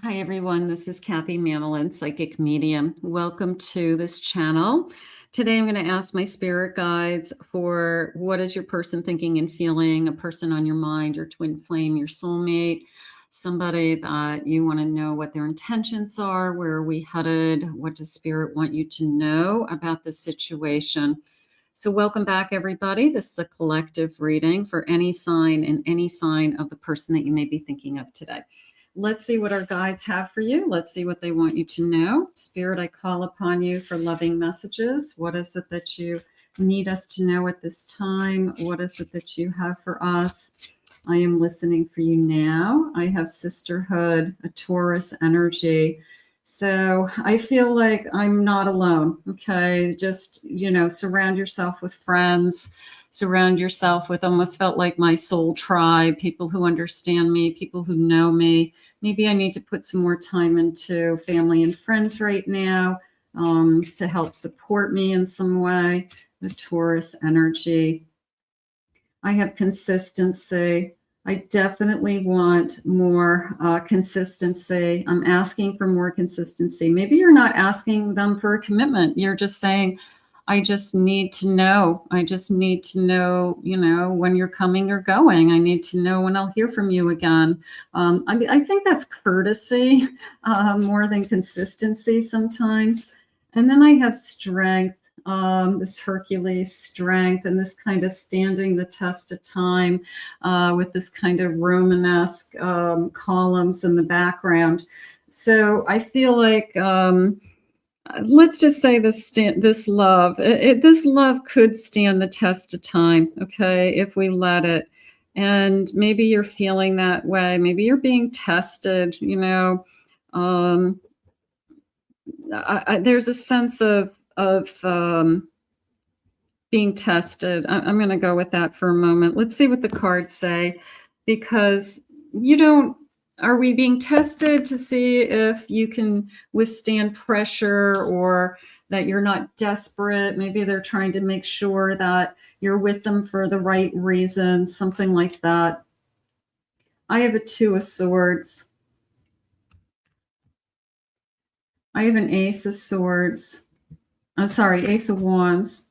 Hi, everyone. This is Kathy Manilin, Psychic Medium. Welcome to this channel. Today, I'm going to ask my spirit guides for what is your person thinking and feeling, a person on your mind, your twin flame, your soulmate, somebody that you want to know what their intentions are, where are we headed, what does spirit want you to know about this situation. So welcome back, everybody. This is a collective reading for any sign and any sign of the person that you may be thinking of today. Let's see what our guides have for you. Let's see what they want you to know. Spirit, I call upon you for loving messages. What is it that you need us to know at this time? What is it that you have for us? I am listening for you now. I have sisterhood, a Taurus energy. So I feel like I'm not alone. Okay. Just, surround yourself with friends. Surround yourself with almost felt like my soul tribe, people who understand me, people who know me. Maybe I need to put some more time into family and friends right now to help support me in some way. The Taurus energy. I have consistency. I definitely want more consistency. I'm asking for more consistency. Maybe you're not asking them for a commitment. You're just saying, I just need to know. I just need to know, when you're coming or going. I need to know when I'll hear from you again. I think that's courtesy more than consistency sometimes. And then I have strength. This Hercules strength and this kind of standing the test of time with this kind of Romanesque columns in the background. So I feel like let's just say this love could stand the test of time, okay, if we let it. And maybe you're feeling that way. Maybe you're being tested. There's a sense of being tested. I'm going to go with that for a moment. Let's see what the cards say, because are we being tested to see if you can withstand pressure or that you're not desperate? Maybe they're trying to make sure that you're with them for the right reasons, something like that. I have a Two of Swords. I have an Ace of Swords. I'm sorry, Ace of Wands.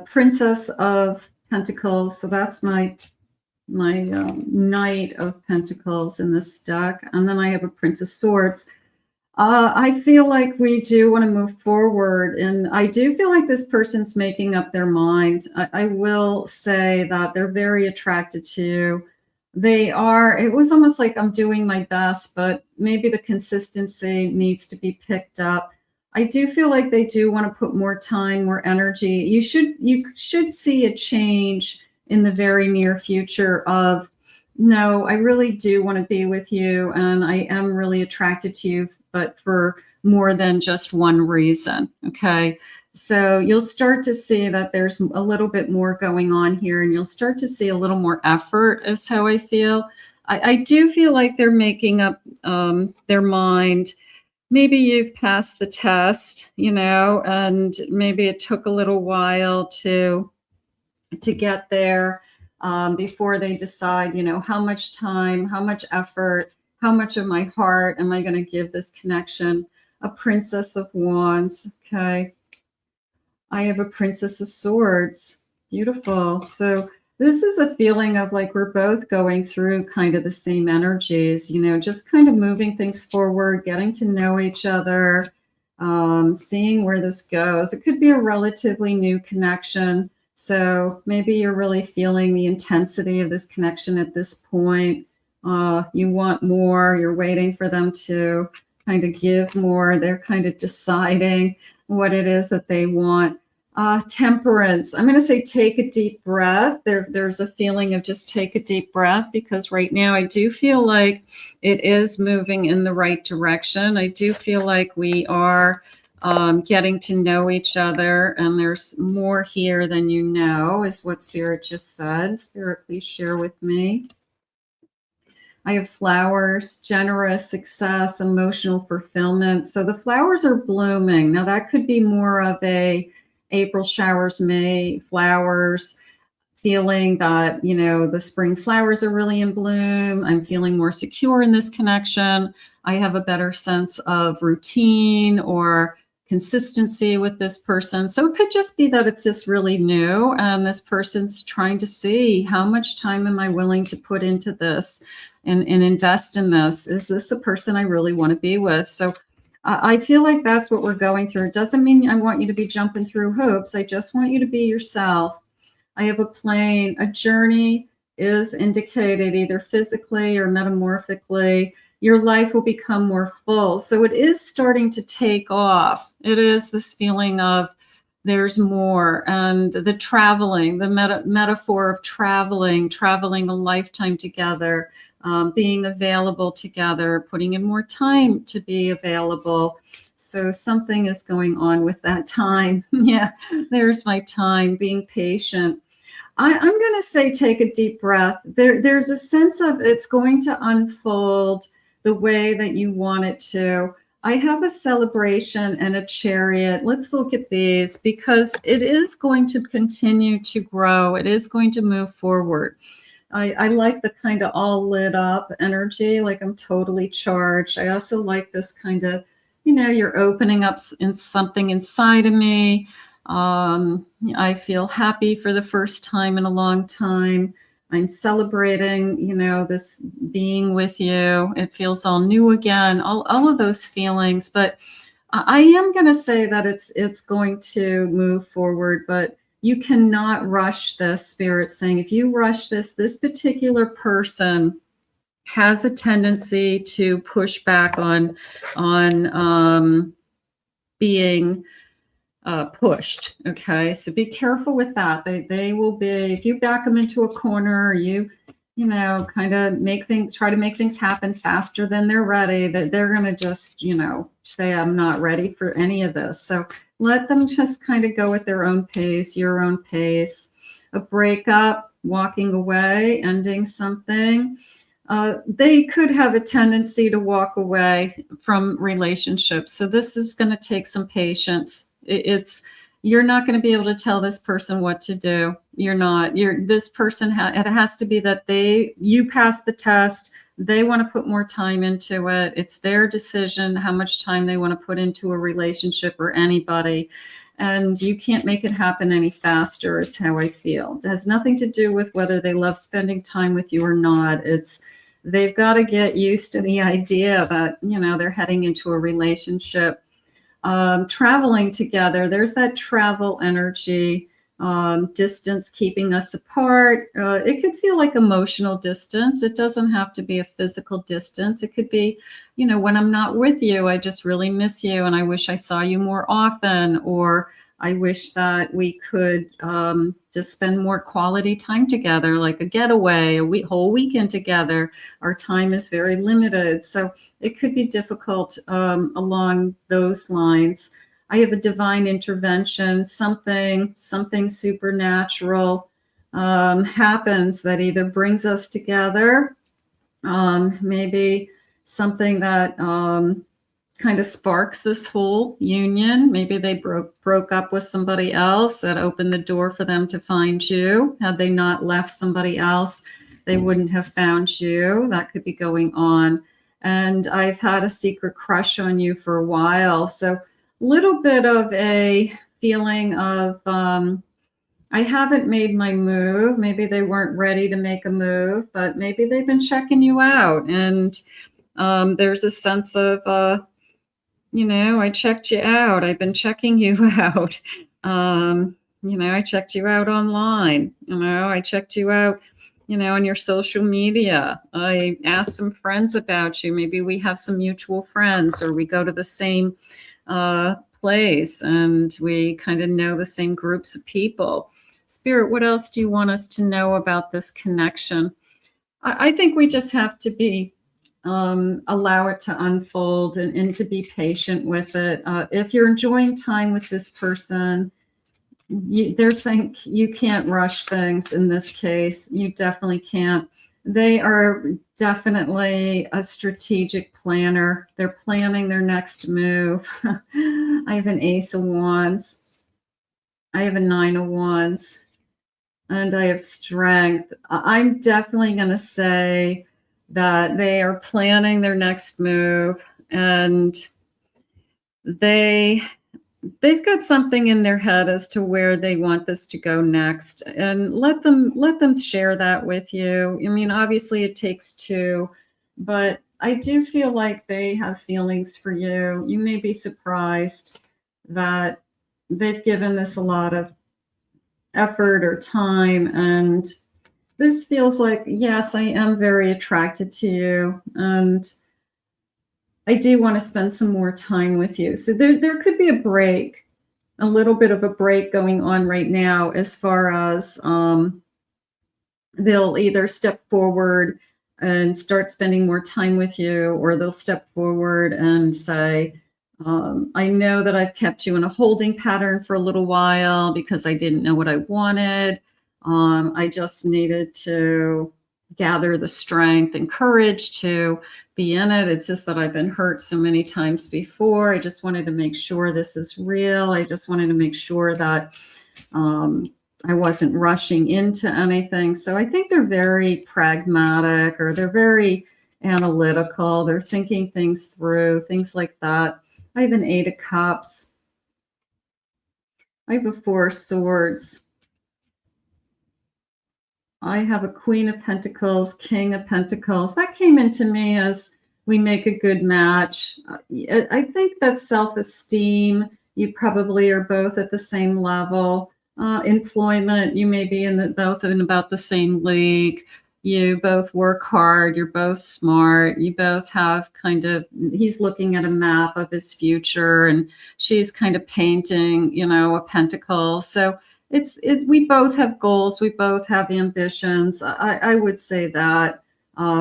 Princess of Pentacles. So that's my Knight of Pentacles in this deck. And then I have a Prince of Swords. I feel like we do want to move forward. And I do feel like this person's making up their mind. I will say that they're very attracted to you. They are. It was almost like I'm doing my best, but maybe the consistency needs to be picked up. I do feel like they do want to put more time, more energy. You should see a change in the very near future of, no, I really do want to be with you and I am really attracted to you, but for more than just one reason. Okay. So you'll start to see that there's a little bit more going on here, and you'll start to see a little more effort, is how I feel. I do feel like they're making up their mind. Maybe you've passed the test, and maybe it took a little while to get there before they decide, how much time, how much effort, how much of my heart am I going to give this connection? A Princess of Wands. Okay. I have a Princess of Swords. Beautiful. So this is a feeling of like we're both going through kind of the same energies, just kind of moving things forward, getting to know each other, seeing where this goes. It could be a relatively new connection. So maybe you're really feeling the intensity of this connection at this point. You want more. You're waiting for them to kind of give more. They're kind of deciding what it is that they want. Temperance. I'm going to say take a deep breath. There's a feeling of just take a deep breath, because right now I do feel like it is moving in the right direction. I do feel like we are getting to know each other, and there's more here than you know, is what Spirit just said. Spirit, please share with me. I have flowers, generous, success, emotional fulfillment. So the flowers are blooming. Now that could be more of a April showers, May flowers. feeling that, the spring flowers are really in bloom. I'm feeling more secure in this connection. I have a better sense of routine or consistency with this person. So it could just be that it's just really new, and this person's trying to see, how much time am I willing to put into this and invest in this? Is this a person I really want to be with? So I feel like that's what we're going through. It doesn't mean I want you to be jumping through hoops. I just want you to be yourself. I have a journey is indicated either physically or metamorphically. Your life will become more full. So it is starting to take off. It is this feeling of there's more. And the traveling, the metaphor of traveling a lifetime together, being available together, putting in more time to be available. So something is going on with that time. Yeah, there's my time, being patient. I'm going to say take a deep breath. There's a sense of it's going to unfold the way that you want it to. I have a celebration and a chariot. Let's look at these, because it is going to continue to grow. It is going to move forward. I like the kind of all lit up energy, like I'm totally charged. I also like this kind of, you're opening up in something inside of me. I feel happy for the first time in a long time. I'm celebrating, this being with you. It feels all new again, all of those feelings. But I am going to say that it's going to move forward, but you cannot rush this. Spirit saying, if you rush this particular person has a tendency to push back on being pushed. Okay, so be careful with that. They will be, if you back them into a corner, kind of try to make things happen faster than they're ready, that they're going to just, say, I'm not ready for any of this. So let them just kind of go at their own pace, your own pace. A breakup, walking away, ending something. They could have a tendency to walk away from relationships. So this is going to take some patience. You're not going to be able to tell this person what to do. This person, it has to be that you pass the test. They want to put more time into it. It's their decision how much time they want to put into a relationship or anybody. And you can't make it happen any faster, is how I feel. It has nothing to do with whether they love spending time with you or not. They've got to get used to the idea that, they're heading into a relationship. Traveling together, there's that travel energy. Distance keeping us apart. It could feel like emotional distance. It doesn't have to be a physical distance. It could be, when I'm not with you, I just really miss you and I wish I saw you more often, or I wish that we could just spend more quality time together, like a getaway, whole weekend together. Our time is very limited. So it could be difficult along those lines. I have a divine intervention, something supernatural happens that either brings us together, maybe something that kind of sparks this whole union. Maybe they broke up with somebody else that opened the door for them to find you. Had they not left somebody else, they wouldn't have found you. That could be going on. And I've had a secret crush on you for a while. So little bit of a feeling of I haven't made my move. Maybe they weren't ready to make a move, but maybe they've been checking you out. And there's a sense of, I checked you out. I've been checking you out. I checked you out online. I checked you out, on your social media. I asked some friends about you. Maybe we have some mutual friends, or we go to the same place and we kind of know the same groups of people. Spirit, what else do you want us to know about this connection? I think we just have to be allow it to unfold and to be patient with it. If you're enjoying time with this person, they're saying you can't rush things in this case. You definitely can't. They are definitely a strategic planner. They're planning their next move. I have an Ace of Wands. I have a Nine of Wands. and I have strength. I'm definitely going to say that they are planning their next move, and they they've got something in their head as to where they want this to go next, and let them share that with you. I mean, obviously it takes two, but I do feel like they have feelings for you. You may be surprised that they've given this a lot of effort or time, and this feels like, yes, I am very attracted to you, and I do want to spend some more time with you. So there could be a break, a little bit of a break going on right now, as far as they'll either step forward and start spending more time with you, or they'll step forward and say, I know that I've kept you in a holding pattern for a little while because I didn't know what I wanted. I just needed to gather the strength and courage to be in it. It's just that I've been hurt so many times before. I just wanted to make sure this is real. I just wanted to make sure that I wasn't rushing into anything. So I think they're very pragmatic, or they're very analytical. They're thinking things through, things like that. I have an 8 of Cups. I have a 4 of Swords. I have a Queen of Pentacles, King of Pentacles. That came into me as we make a good match. I think that self-esteem, you probably are both at the same level. Employment, you may be both in about the same league. You both work hard. You're both smart. You both have he's looking at a map of his future, and she's kind of painting, a pentacle. So we both have goals. We both have ambitions. I would say that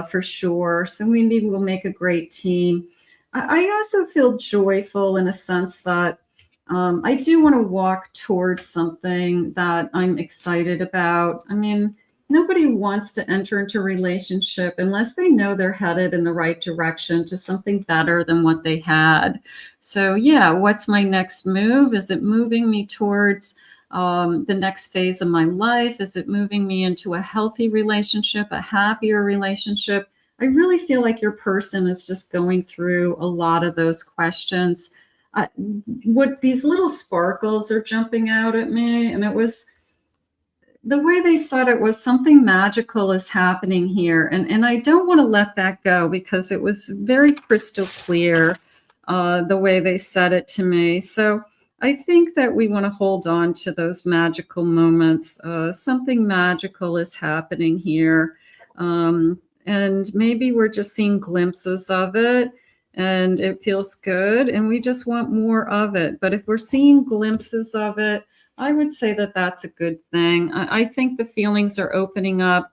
for sure. So maybe we'll make a great team. I also feel joyful in a sense that I do want to walk towards something that I'm excited about. I mean, nobody wants to enter into a relationship unless they know they're headed in the right direction to something better than what they had. So yeah, what's my next move? Is it moving me towards the next phase of my life? Is it moving me into a healthy relationship, a happier relationship? I really feel like your person is just going through a lot of those questions. What these little sparkles are jumping out at me, and it was the way they said it was something magical is happening here, and I don't want to let that go because it was very crystal clear the way they said it to me. So I think that we want to hold on to those magical moments. Something magical is happening here. And maybe we're just seeing glimpses of it, and it feels good, and we just want more of it. But if we're seeing glimpses of it, I would say that that's a good thing. I think the feelings are opening up.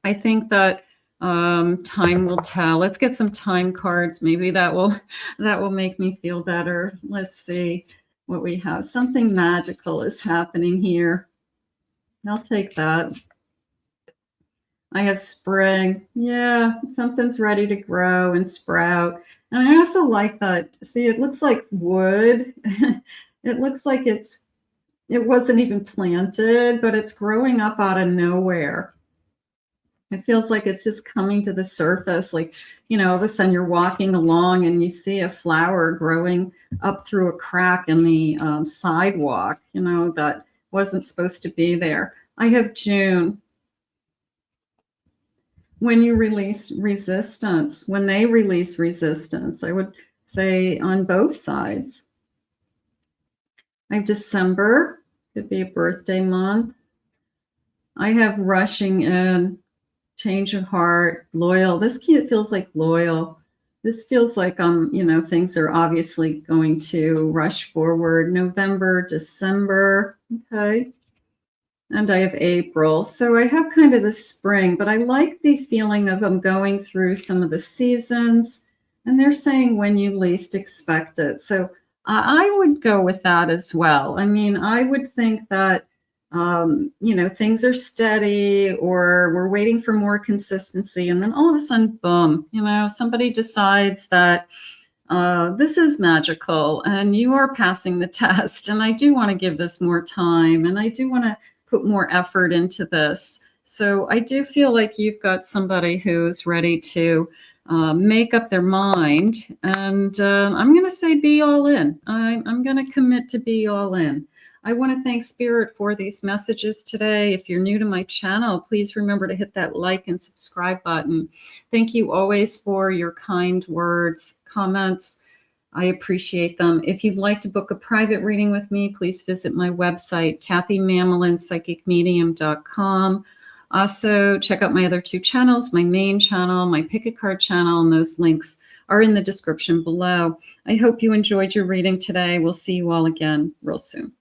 I think that time will tell. Let's get some time cards. Maybe that will make me feel better. Let's see what we have. Something magical is happening here. I'll take that. I have spring. Yeah, something's ready to grow and sprout. And I also like that. See, it looks like wood. It looks like it wasn't even planted, but it's growing up out of nowhere. It feels like it's just coming to the surface. Like, all of a sudden you're walking along and you see a flower growing up through a crack in the sidewalk, that wasn't supposed to be there. I have June. When you release resistance, when they release resistance, I would say on both sides. I have December, could be a birthday month. I have rushing in, change of heart, loyal. This feels like loyal. This feels like things are obviously going to rush forward. November, December, okay. And I have April. So I have kind of the spring, but I like the feeling of them going through some of the seasons, and they're saying when you least expect it. So I would go with that as well. I mean, I would think that, things are steady, or we're waiting for more consistency. And then all of a sudden, boom, somebody decides that this is magical and you are passing the test. And I do want to give this more time. And I do want to put more effort into this. So I do feel like you've got somebody who's ready to make up their mind. And I'm going to say be all in. I'm going to commit to be all in. I want to thank Spirit for these messages today. If you're new to my channel, please remember to hit that like and subscribe button. Thank you always for your kind words, comments. I appreciate them. If you'd like to book a private reading with me, please visit my website, KathyMamolinsPsychicMedium.com. Also, check out my other 2 channels, my main channel, my Pick a Card channel, and those links are in the description below. I hope you enjoyed your reading today. We'll see you all again real soon.